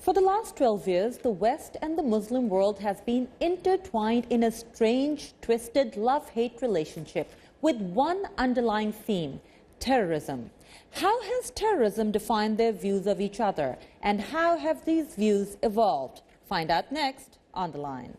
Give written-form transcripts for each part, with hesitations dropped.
For the last 12 years, the West and the Muslim world has been intertwined in a strange, twisted love-hate relationship with one underlying theme: terrorism. How has terrorism defined their views of each other, and how have these views evolved? Find out next on The Line.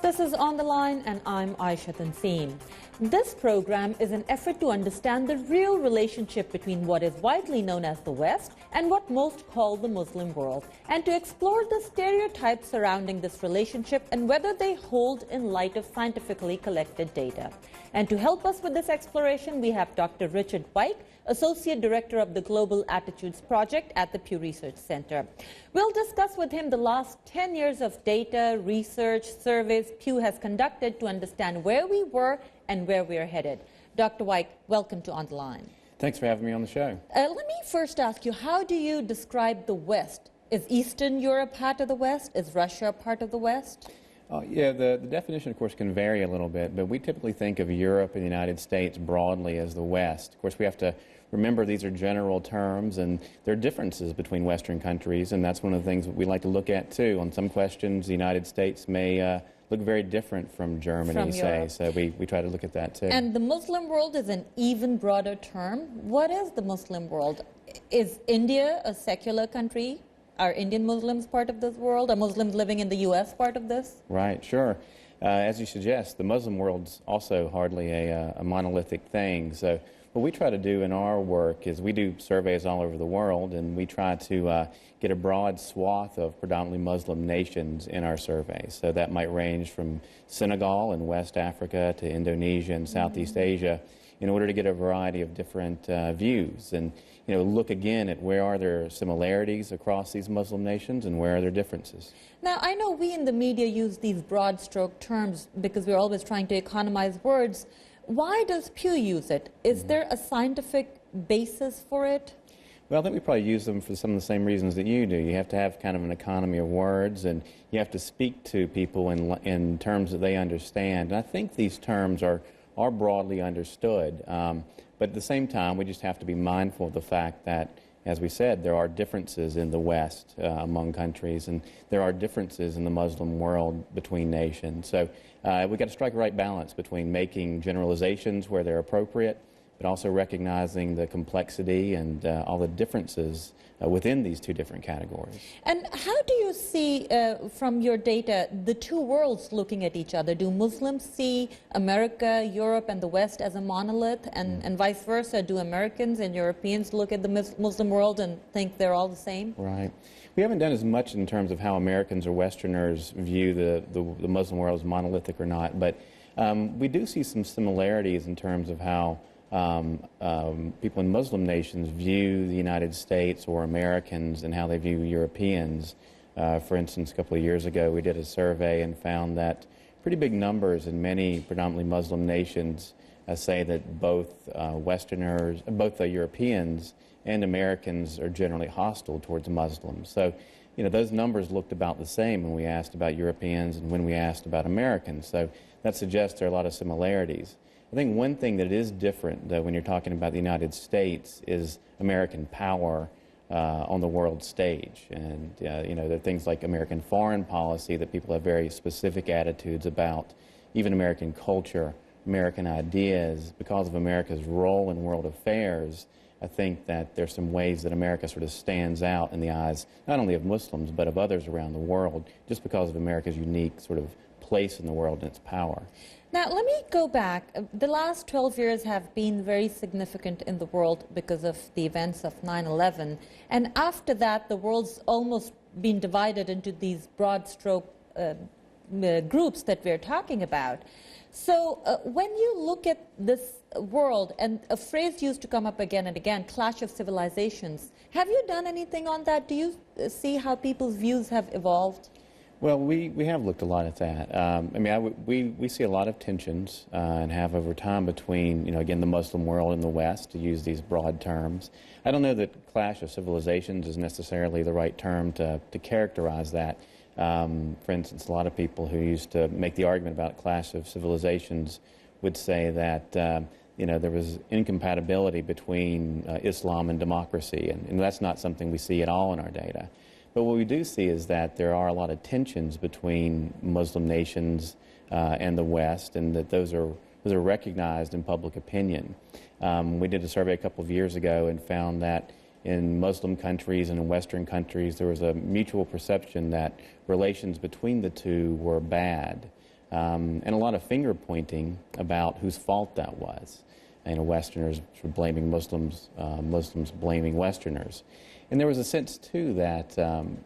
This is On the Line, and I'm Aisha Tanseem. This program is an effort to understand the real relationship between what is widely known as the West and what most call the Muslim world, and to explore the stereotypes surrounding this relationship and whether they hold in light of scientifically collected data. And to help us with this exploration, we have Dr. Richard Wike, Associate Director of the Global Attitudes Project at the Pew Research Center. We'll discuss with him the last 10 years of data, research, surveys Pew has conducted to understand where we were and where we are headed. Dr. Wike, welcome to On the Line. Thanks for having me on the show. Let me first ask you, how do you describe the West? Is Eastern Europe part of the West? Is Russia part of the West? Yeah, the definition, of course, can vary a little bit, but we typically think of Europe and the United States broadly as the West. Of course, we have to remember these are general terms, and there are differences between Western countries, and that's one of the things that we like to look at, too. On some questions, the United States may look very different from Germany, say, so we try to look at that, too. And the Muslim world is an even broader term. What is the Muslim world? Is India a secular country? Are Indian Muslims part of this world? Are Muslims living in the U.S. part of this? Right, sure. As you suggest, the Muslim world's also hardly a monolithic thing. So what we try to do in our work is we do surveys all over the world, and we try to get a broad swath of predominantly Muslim nations in our surveys. So that might range from Senegal in West Africa to Indonesia and Southeast Asia, in order to get a variety of different views and look again at where are there similarities across these Muslim nations and where are there differences. Now, I know we in the media use these broad stroke terms because we're always trying to economize words. Why does Pew use it? Is there a scientific basis for it? Well, I think we probably use them for some of the same reasons that you do. You have to have kind of an economy of words, and you have to speak to people in terms that they understand. And I think these terms are broadly understood. But at the same time, we just have to be mindful of the fact that, as we said, there are differences in the West among countries, and there are differences in the Muslim world between nations. So we've got to strike a right balance between making generalizations where they're appropriate, but also recognizing the complexity and all the differences within these two different categories. And how do you see, from your data, the two worlds looking at each other? Do Muslims see America, Europe, and the West as a monolith, and vice versa? Do Americans and Europeans look at the Muslim world and think they're all the same? Right. We haven't done as much in terms of how Americans or Westerners view the Muslim world as monolithic or not, but we do see some similarities in terms of how people in Muslim nations view the United States or Americans and how they view Europeans. For instance, a couple of years ago we did a survey and found that pretty big numbers in many predominantly Muslim nations say that both Europeans and Americans are generally hostile towards Muslims. So, those numbers looked about the same when we asked about Europeans and when we asked about Americans. So that suggests there are a lot of similarities. I think one thing that is different, though, when you're talking about the United States is American power on the world stage. And, there are things like American foreign policy that people have very specific attitudes about, even American culture, American ideas. Because of America's role in world affairs, I think that there's some ways that America sort of stands out in the eyes not only of Muslims but of others around the world, just because of America's unique sort of place in the world and its power. Now, let me go back. The last 12 years have been very significant in the world because of the events of 9/11. And after that, the world's almost been divided into these broad stroke groups that we're talking about. So when you look at this world, and a phrase used to come up again and again, clash of civilizations, have you done anything on that? Do you see how people's views have evolved? Well, we have looked a lot at that. We see a lot of tensions and have over time between, again, the Muslim world and the West, to use these broad terms. I don't know that clash of civilizations is necessarily the right term to characterize that. For instance, a lot of people who used to make the argument about clash of civilizations would say that there was incompatibility between Islam and democracy, and that's not something we see at all in our data. But what we do see is that there are a lot of tensions between Muslim nations and the West, and that those are recognized in public opinion. We did a survey a couple of years ago and found that in Muslim countries and in Western countries there was a mutual perception that relations between the two were bad, and a lot of finger pointing about whose fault that was. Westerners were blaming Muslims, Muslims blaming Westerners. And there was a sense, too, that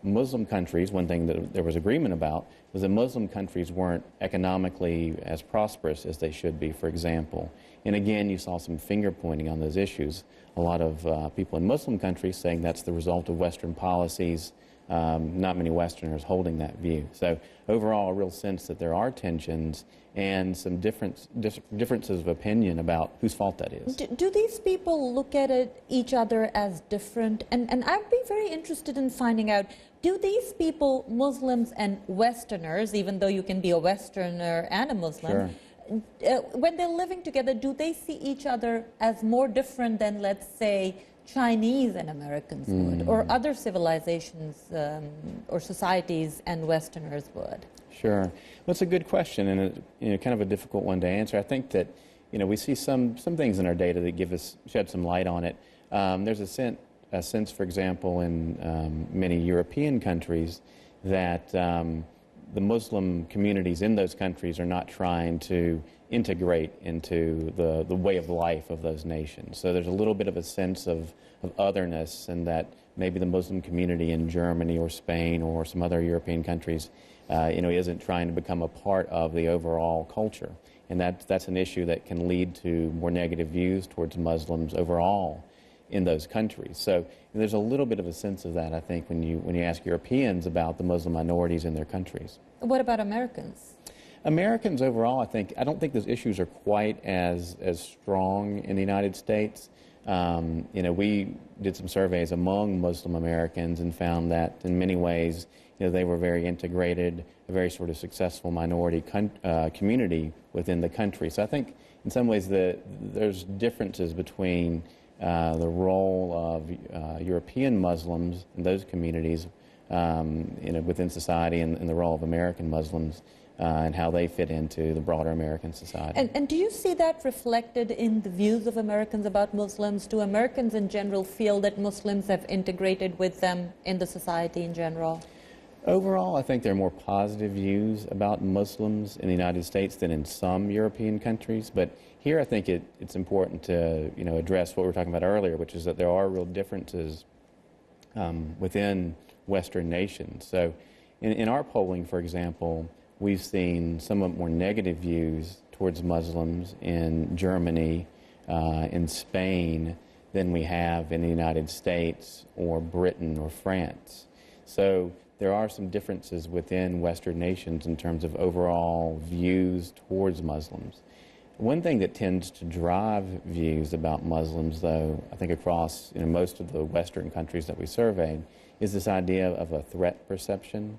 Muslim countries, one thing that there was agreement about, was that Muslim countries weren't economically as prosperous as they should be, for example. And again, you saw some finger pointing on those issues. A lot of people in Muslim countries saying that's the result of Western policies, not many Westerners holding that view. So overall, a real sense that there are tensions and some differences of opinion about whose fault that is. Do these people look at each other as different? And I'd be very interested in finding out, do these people, Muslims and Westerners, even though you can be a Westerner and a Muslim, sure, when they're living together, do they see each other as more different than, let's say, Chinese and Americans would, or other civilizations or societies and Westerners would? Sure. Well, it's a good question, and kind of a difficult one to answer. I think that we see some things in our data that shed some light on it. There's a sense, for example, in many European countries that the Muslim communities in those countries are not trying to integrate into the way of life of those nations. So there's a little bit of a sense of otherness, and that maybe the Muslim community in Germany or Spain or some other European countries isn't trying to become a part of the overall culture. And that's an issue that can lead to more negative views towards Muslims overall in those countries. So there's a little bit of a sense of that, I think, when you ask Europeans about the Muslim minorities in their countries. What about Americans? Americans overall, I don't think those issues are quite as strong in the United States. We did some surveys among Muslim Americans and found that in many ways, they were very integrated, a very sort of successful minority community within the country. So I think in some ways there's differences between the role of European Muslims in those communities within society and the role of American Muslims and how they fit into the broader American society. And do you see that reflected in the views of Americans about Muslims? Do Americans in general feel that Muslims have integrated with them in the society in general? Overall, I think there are more positive views about Muslims in the United States than in some European countries. But here I think it's important to address what we were talking about earlier, which is that there are real differences within Western nations. So in our polling, for example, we've seen somewhat more negative views towards Muslims in Germany, in Spain, than we have in the United States or Britain or France. So there are some differences within Western nations in terms of overall views towards Muslims. One thing that tends to drive views about Muslims, though, I think across most of the Western countries that we surveyed, is this idea of a threat perception.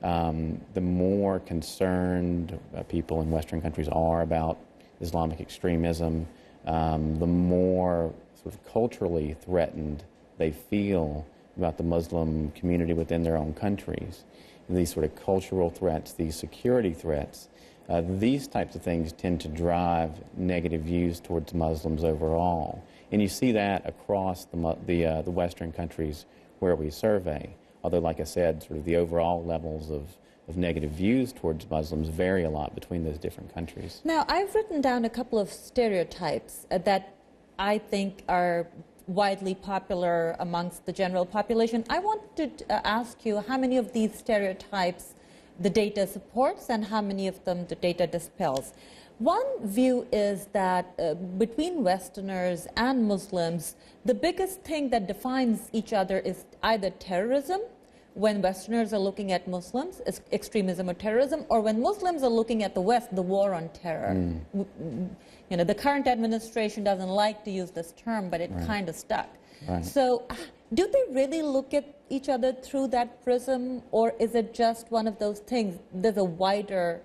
The more concerned people in Western countries are about Islamic extremism, the more sort of culturally threatened they feel about the Muslim community within their own countries. And these sort of cultural threats, these security threats, these types of things tend to drive negative views towards Muslims overall. And you see that across the Western countries where we survey. Although, like I said, sort of the overall levels of negative views towards Muslims vary a lot between those different countries. Now, I've written down a couple of stereotypes that I think are widely popular amongst the general population. I want to ask you how many of these stereotypes the data supports and how many of them the data dispels. One view is that between Westerners and Muslims, the biggest thing that defines each other is either terrorism, when Westerners are looking at Muslims, extremism or terrorism, or when Muslims are looking at the West, the war on terror. The current administration doesn't like to use this term, but it kind of stuck. Right. So Do they really look at each other through that prism, or is it just one of those things? There's a wider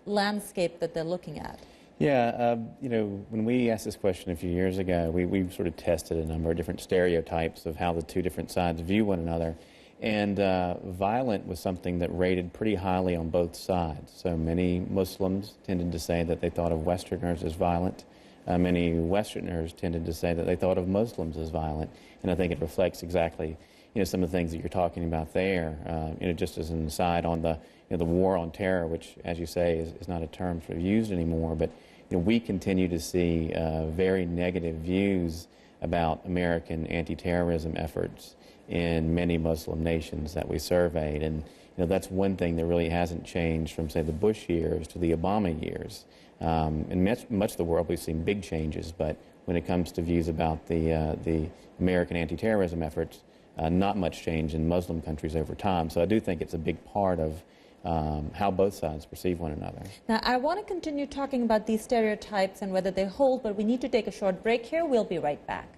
landscape that they're looking at. Yeah, you know, when we asked this question a few years ago, we sort of tested a number of different stereotypes of how the two different sides view one another. And violent was something that rated pretty highly on both sides. So many Muslims tended to say that they thought of Westerners as violent. Many Westerners tended to say that they thought of Muslims as violent. And I think it reflects exactly, you know, some of the things that you're talking about there. You know, just as an aside on the, you know, the war on terror, which, as you say, is not a term sort of used anymore, but you know, we continue to see very negative views about American anti-terrorism efforts in many Muslim nations that we surveyed. And you know, that's one thing that really hasn't changed from, say, the Bush years to the Obama years. In much of the world, we've seen big changes, but when it comes to views about the American anti-terrorism efforts, not much change in Muslim countries over time. So I do think it's a big part of how both sides perceive one another. Now, I want to continue talking about these stereotypes and whether they hold, but we need to take a short break here. We'll be right back.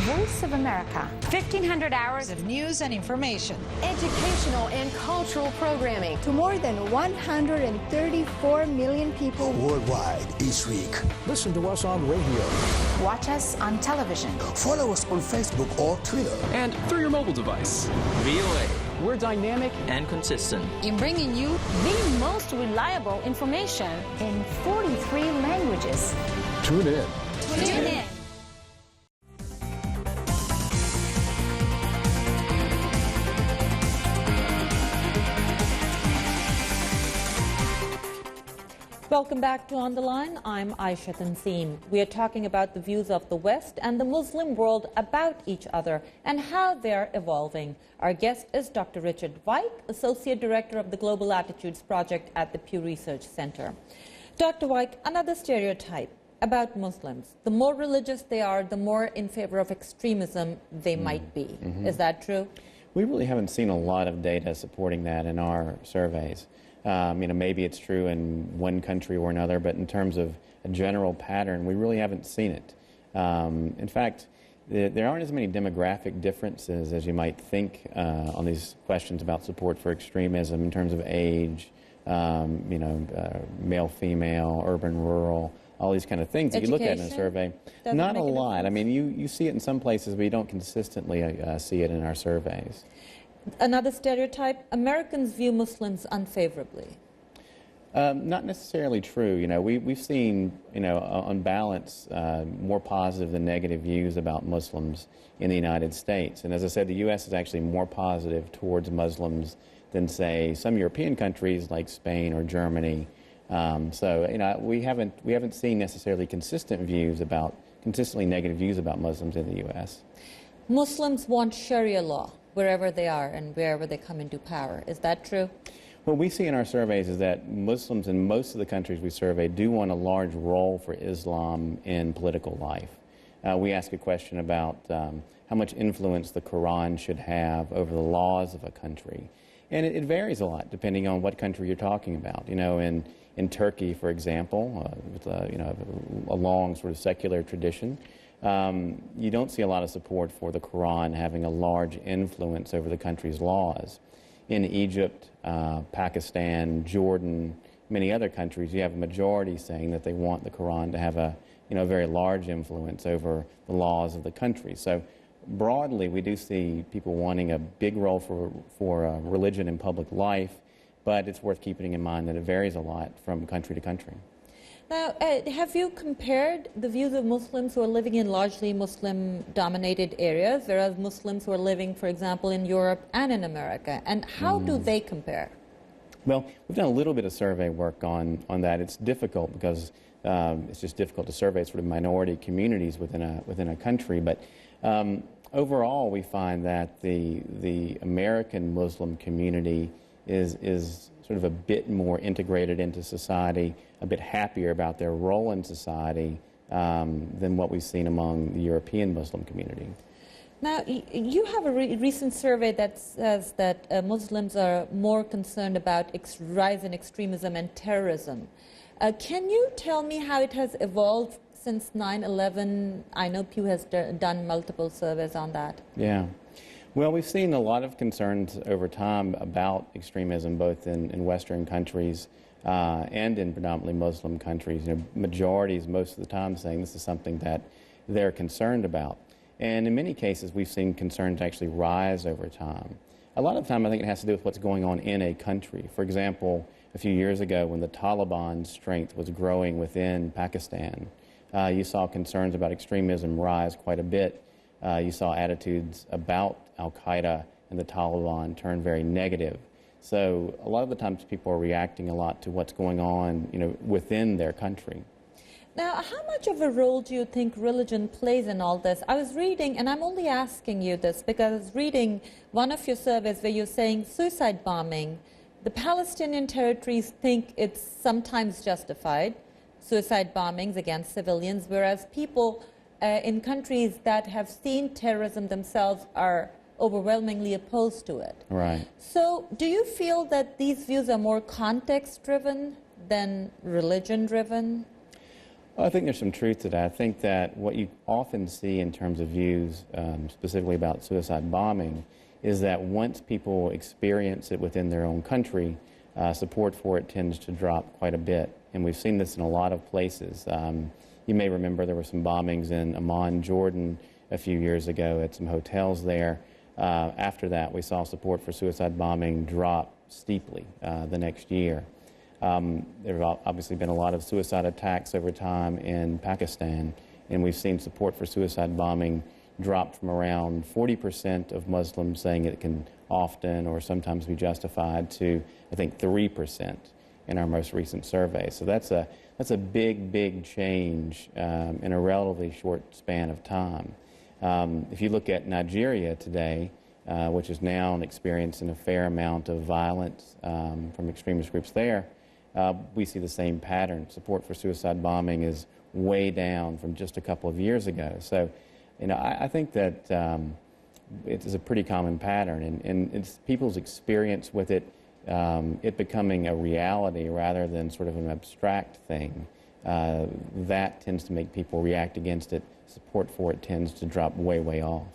Voice of America. 1,500 hours of news and information. Educational and cultural programming to more than 134 million people worldwide each week. Listen to us on radio. Watch us on television. Follow us on Facebook or Twitter. And through your mobile device. VOA. We're dynamic and consistent in bringing you the most reliable information in 43 languages. Tune in. Tune in. Welcome back to On the Line. I'm Aisha Tanseem. We are talking about the views of the West and the Muslim world about each other and how they're evolving. Our guest is Dr. Richard Wike, Associate Director of the Global Attitudes Project at the Pew Research Center. Dr. Wike, another stereotype about Muslims. The more religious they are, the more in favor of extremism they might be. Is that true? We really haven't seen a lot of data supporting that in our surveys. You know, maybe it's true in one country or another, but in terms of a general pattern, we really haven't seen it. In fact, there aren't as many demographic differences as you might think on these questions about support for extremism in terms of age, you know, male, female, urban, rural, all these kind of things that you look at in a survey. Not a lot. I mean, you see it in some places, but you don't consistently see it in our surveys. Another stereotype, Americans view Muslims unfavorably. Not necessarily true. You know, we've seen, you know, on balance, more positive than negative views about Muslims in the United States. And as I said, the U.S. is actually more positive towards Muslims than, say, some European countries like Spain or Germany. So, you know, we haven't seen necessarily consistently negative views about Muslims in the U.S. Muslims want Sharia law wherever they are and wherever they come into power. Is that true? What we see in our surveys is that Muslims in most of the countries we survey do want a large role for Islam in political life. We ask a question about how much influence the Quran should have over the laws of a country. And it varies a lot depending on what country you're talking about. You know, in Turkey, for example, with you know, a long sort of secular tradition, you don't see a lot of support for the Quran having a large influence over the country's laws. In Egypt, Pakistan, Jordan, many other countries, you have a majority saying that they want the Quran to have a, you know, very large influence over the laws of the country. So broadly, we do see people wanting a big role for religion in public life, but it's worth keeping in mind that it varies a lot from country to country. Now, have you compared the views of Muslims who are living in largely Muslim-dominated areas, whereas Muslims who are living, for example, in Europe and in America, and how do they compare? Well, we've done a little bit of survey work on that. It's difficult because it's just difficult to survey sort of minority communities within a country, but overall we find that the American Muslim community is sort of a bit more integrated into society, a bit happier about their role in society than what we've seen among the European Muslim community. Now, you have a recent survey that says that Muslims are more concerned about rise in extremism and terrorism. Can you tell me how it has evolved since 9/11? I know Pew has done multiple surveys on that. Yeah. Well, we've seen a lot of concerns over time about extremism, both in Western countries and in predominantly Muslim countries. You know, majorities most of the time saying this is something that they're concerned about. And in many cases, we've seen concerns actually rise over time. A lot of the time, I think it has to do with what's going on in a country. For example, a few years ago, when the Taliban's strength was growing within Pakistan, you saw concerns about extremism rise quite a bit. You saw attitudes about al-Qaeda and the Taliban turn very negative. So a lot of the times people are reacting a lot to what's going on, you know, within their country. Now, how much of a role do you think religion plays in all this? I was reading, and I'm only asking you this because I was reading one of your surveys where you're saying suicide bombing, the Palestinian territories think it's sometimes justified, suicide bombings against civilians, whereas people in countries that have seen terrorism themselves are overwhelmingly opposed to it. Right. So do you feel that these views are more context-driven than religion-driven? Well, I think there's some truth to that. I think that what you often see in terms of views, specifically about suicide bombing, is that once people experience it within their own country, support for it tends to drop quite a bit. And we've seen this in a lot of places. You may remember there were some bombings in Amman, Jordan, a few years ago at some hotels there. After that, we saw support for suicide bombing drop steeply the next year. There have obviously been a lot of suicide attacks over time in Pakistan, and we've seen support for suicide bombing drop from around 40% of Muslims saying it can often or sometimes be justified to, I think, 3% in our most recent survey. So that's a big, big change in a relatively short span of time. If you look at Nigeria today, which is now experiencing a fair amount of violence from extremist groups there, we see the same pattern. Support for suicide bombing is way down from just a couple of years ago. So, you know, I think that it is a pretty common pattern, and it's people's experience with it, it becoming a reality rather than sort of an abstract thing. That tends to make people react against it. Support for it tends to drop way, way off.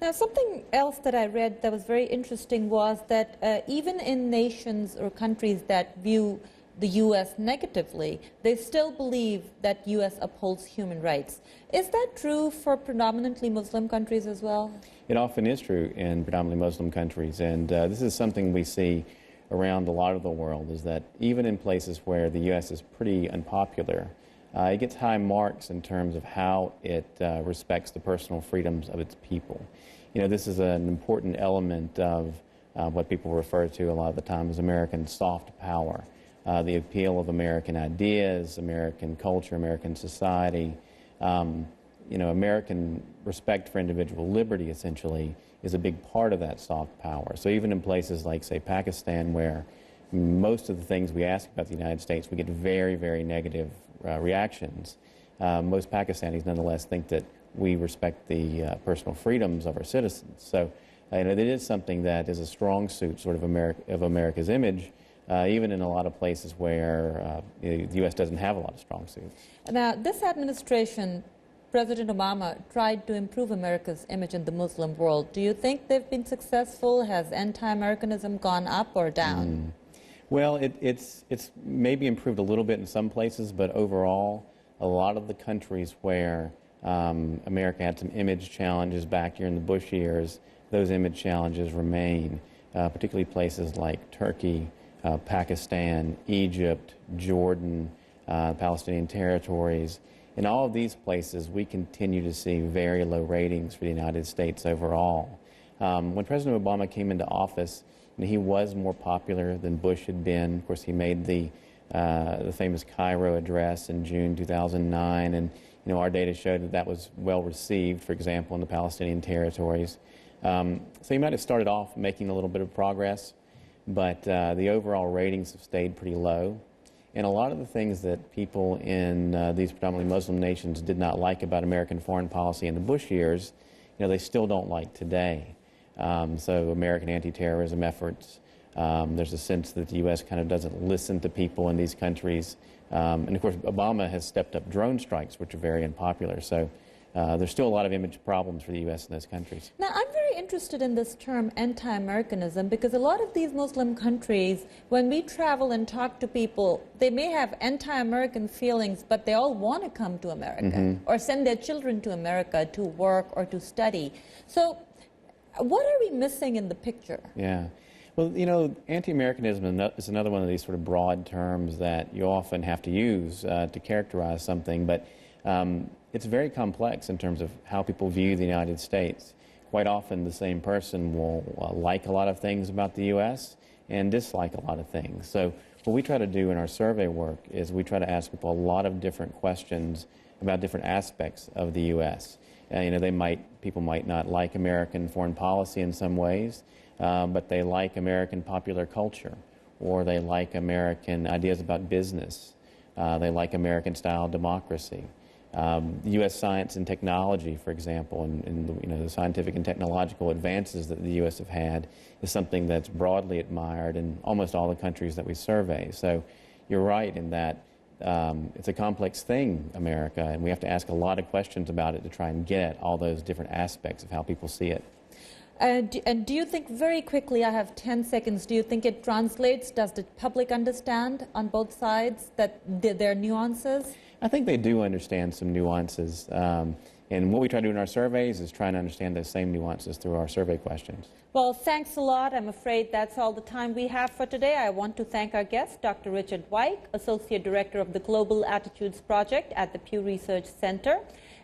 Now, something else that I read that was very interesting was that even in nations or countries that view the U.S. negatively, they still believe that U.S. upholds human rights. Is that true for predominantly Muslim countries as well? It often is true in predominantly Muslim countries, and this is something we see around a lot of the world, is that even in places where the U.S. is pretty unpopular, it gets high marks in terms of how it respects the personal freedoms of its people. You know, this is an important element of what people refer to a lot of the time as American soft power. The appeal of American ideas, American culture, American society, you know, American respect for individual liberty, essentially, is a big part of that soft power. So even in places like, say, Pakistan, where most of the things we ask about the United States, we get very, very negative reactions, most Pakistanis nonetheless think that we respect the personal freedoms of our citizens. So you know, it is something that is a strong suit, sort of America's image, even in a lot of places where the U.S. doesn't have a lot of strong suits. Now, this administration, President Obama, tried to improve America's image in the Muslim world. Do you think they've been successful? Has anti-Americanism gone up or down? Well, it's maybe improved a little bit in some places, but overall, a lot of the countries where America had some image challenges back during the Bush years, those image challenges remain, particularly places like Turkey, Pakistan, Egypt, Jordan, Palestinian territories. In all of these places, we continue to see very low ratings for the United States overall. When President Obama came into office, he was more popular than Bush had been. Of course, he made the famous Cairo address in June 2009, and you know, our data showed that that was well received, for example, in the Palestinian territories. So he might have started off making a little bit of progress, but the overall ratings have stayed pretty low. And a lot of the things that people in these predominantly Muslim nations did not like about American foreign policy in the Bush years, you know, they still don't like today. So American anti-terrorism efforts, There's a sense that the U.S. kind of doesn't listen to people in these countries. And of course, Obama has stepped up drone strikes, which are very unpopular. So there's still a lot of image problems for the U.S. in those countries. Now, I'm very interested in this term anti-Americanism because a lot of these Muslim countries, when we travel and talk to people, they may have anti-American feelings, but they all want to come to America or send their children to America to work or to study. So what are we missing in the picture? Yeah. Well, you know, anti-Americanism is another one of these sort of broad terms that you often have to use to characterize something, but it's very complex in terms of how people view the United States. Quite often the same person will like a lot of things about the U.S. and dislike a lot of things. So what we try to do in our survey work is we try to ask people a lot of different questions about different aspects of the U.S. You know, people might not like American foreign policy in some ways, but they like American popular culture, or they like American ideas about business. They like American-style democracy. U.S. science and technology, for example, and you know, the scientific and technological advances that the U.S. have had is something that's broadly admired in almost all the countries that we survey. So you're right in that it's a complex thing, America, and we have to ask a lot of questions about it to try and get at all those different aspects of how people see it. And do you think, very quickly, I have 10 seconds, do you think it translates? Does the public understand on both sides that there are nuances? I think they do understand some nuances. And what we try to do in our surveys is try to understand those same nuances through our survey questions. Well, thanks a lot. I'm afraid that's all the time we have for today. I want to thank our guest, Dr. Richard Wike, Associate Director of the Global Attitudes Project at the Pew Research Center.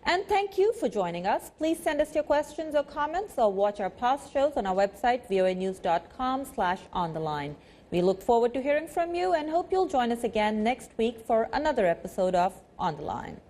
And thank you for joining us. Please send us your questions or comments or watch our past shows on our website, voanews.com/ontheline. We look forward to hearing from you and hope you'll join us again next week for another episode of On the Line.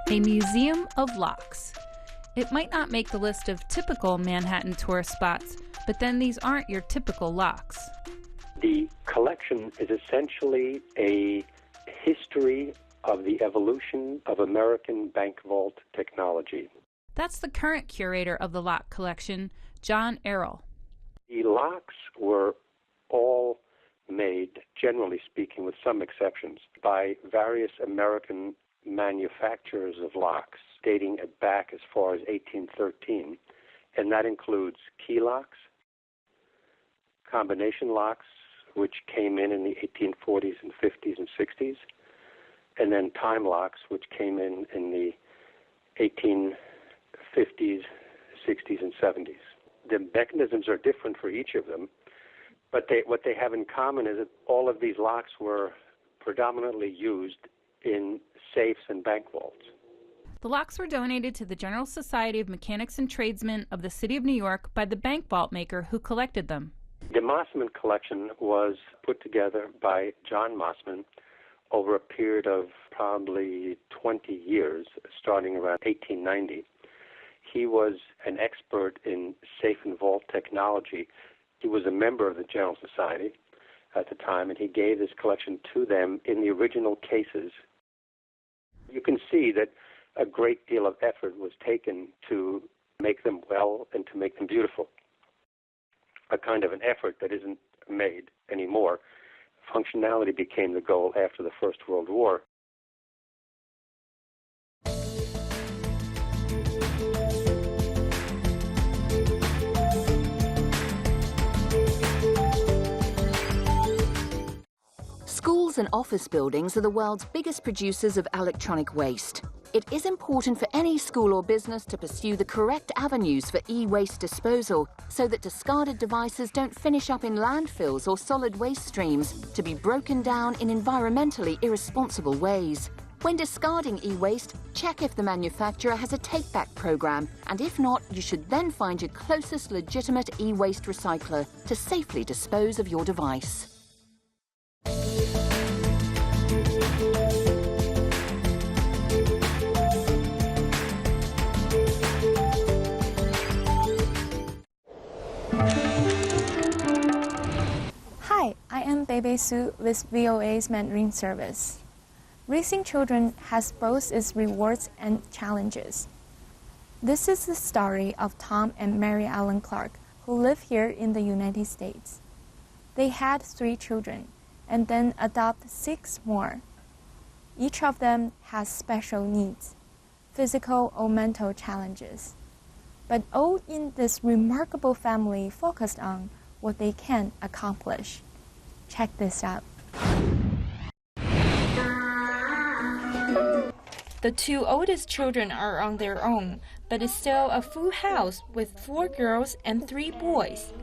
A museum of locks. It might not make the list of typical Manhattan tourist spots, but then these aren't your typical locks. The collection is essentially a history of the evolution of American bank vault technology. That's the current curator of the lock collection, John Errol. The locks were all made, generally speaking, with some exceptions, by various American manufacturers of locks dating back as far as 1813, and that includes key locks, combination locks, which came in the 1840s and 50s and 60s, and then time locks, which came in the 1850s, 60s, and 70s. The mechanisms are different for each of them, but what they have in common is that all of these locks were predominantly used in safes and bank vaults. The locks were donated to the General Society of Mechanics and Tradesmen of the City of New York by the bank vault maker who collected them. The Mossman collection was put together by John Mossman over a period of probably 20 years, starting around 1890. He was an expert in safe and vault technology. He was a member of the General Society at the time, and he gave this collection to them in the original cases. You can see that a great deal of effort was taken to make them well and to make them beautiful, a kind of an effort that isn't made anymore. Functionality became the goal after the First World War. Schools and office buildings are the world's biggest producers of electronic waste. It is important for any school or business to pursue the correct avenues for e-waste disposal so that discarded devices don't finish up in landfills or solid waste streams to be broken down in environmentally irresponsible ways. When discarding e-waste, check if the manufacturer has a take-back program, and if not, you should then find your closest legitimate e-waste recycler to safely dispose of your device. Hi, I am Bebe Su with VOA's Mandarin service. Raising children has both its rewards and challenges. This is the story of Tom and Mary Ellen Clark, who live here in the United States. They had 3 children and then adopted 6 more. Each of them has special needs, physical or mental challenges. But all in this remarkable family focused on what they can accomplish. Check this out. The 2 oldest children are on their own, but it's still a full house with 4 girls and 3 boys.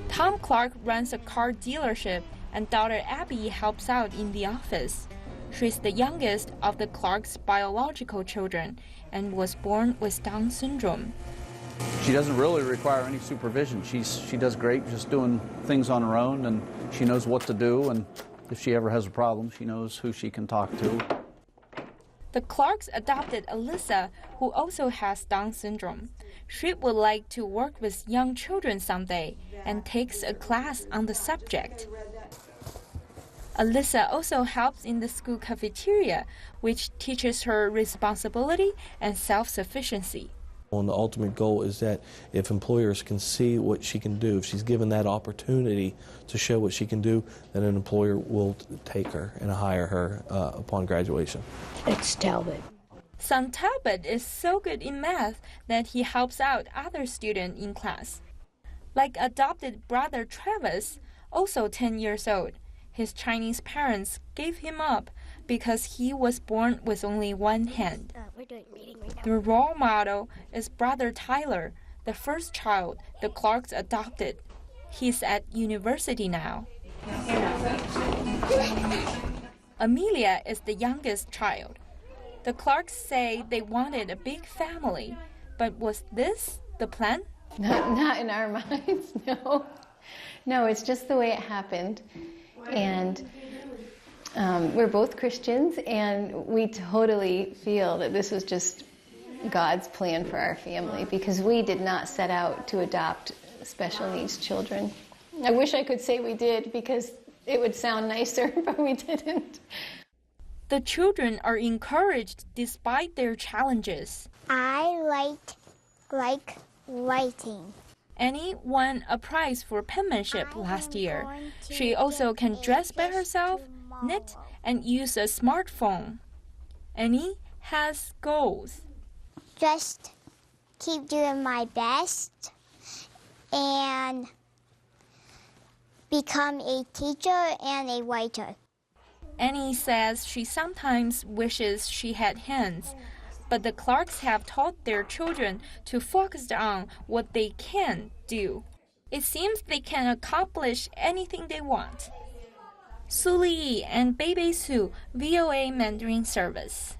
Tom Clark runs a car dealership, and daughter Abby helps out in the office. She's the youngest of the Clark's biological children and was born with Down syndrome. She doesn't really require any supervision. She does great just doing things on her own, and she knows what to do, and if she ever has a problem, she knows who she can talk to. The Clarks adopted Alyssa, who also has Down syndrome. She would like to work with young children someday and takes a class on the subject. Alyssa also helps in the school cafeteria, which teaches her responsibility and self-sufficiency. And the ultimate goal is that if employers can see what she can do, if she's given that opportunity to show what she can do, then an employer will take her and hire her upon graduation. It's Talbot. Son Talbot is so good in math that he helps out other students in class. Like adopted brother Travis, also 10 years old, his Chinese parents gave him up because he was born with only one hand. The role model is brother Tyler, the first child the Clarks adopted. He's at university now. Amelia is the youngest child. The Clarks say they wanted a big family, but was this the plan? Not in our minds, no. No, it's just the way it happened. And we're both Christians, and we totally feel that this was just God's plan for our family, because we did not set out to adopt special needs children. I wish I could say we did, because it would sound nicer, but we didn't. The children are encouraged despite their challenges. I like writing. Annie won a prize for penmanship last year. She also can dress by herself, knit, and use a smartphone. Annie has goals. Just keep doing my best and become a teacher and a writer. Annie says she sometimes wishes she had hands, but the Clarks have taught their children to focus on what they can do. It seems they can accomplish anything they want. Su Li and Bebe Su, VOA Mandarin Service.